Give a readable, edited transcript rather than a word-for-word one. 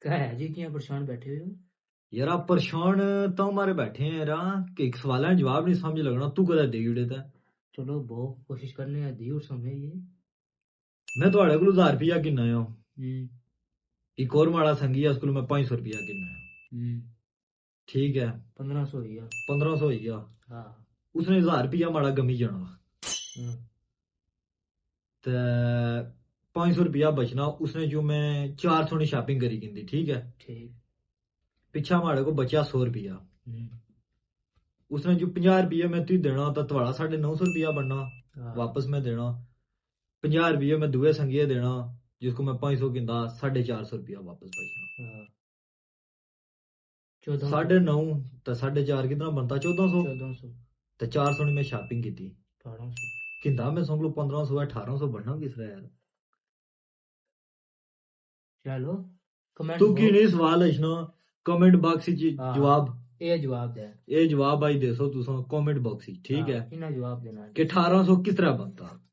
क्या है जी, क्या परेशान बैठे हुए हो? यार आप परेशान तो हमारे बैठे हैं यार कि एक सवाल है जवाब नहीं समझ लगना तू कदा दे उड़े था। चलो बहुत कोशिश करने हैं, दी और समय ये। मैं थोड़े को 1000 रुपया किन्ना है। हम्म। एक और माड़ा संगी है उसको मैं 500 रुपया किन्ना है। हम्म। ठीक है। 1500 ही है। 1500 हो गया। हाँ। उसने 1000 रुपया माड़ा गमी जाना। हम्म। ते 500 रुपया बचना उसने जो मैं 400 की शॉपिंग करी की ठीक है। ठीक। पिछा माड़े को बचा 100 रुपया। हम्म। उसने जो 50 रुपये मैं तुझे देना तो थोड़ा 950 रुपया बनना। हाँ। वापस मैं देना 50 रुपये मैं दुए संगिए देना जिसको मैं 500 किंदा 450 रुपया वापस बचना। हाँ। 1400। 9.5 तो 4.5 कितना बनता 1400। 1400। तो 400 में शॉपिंग की थी 1800। किंदा मैं समझ लो 1500 1800 बनना किस रहा यार। चलो कमेंट तू की नहीं सवाल है ना कमेंट बॉक्स हाँ, जवाब ये जवाब दे। ये जवाब आई दे सो तुम कमेंट बॉक्स ठीक है हाँ, इन्हें जवाब देना है। कि 1800 किस तरह बनता।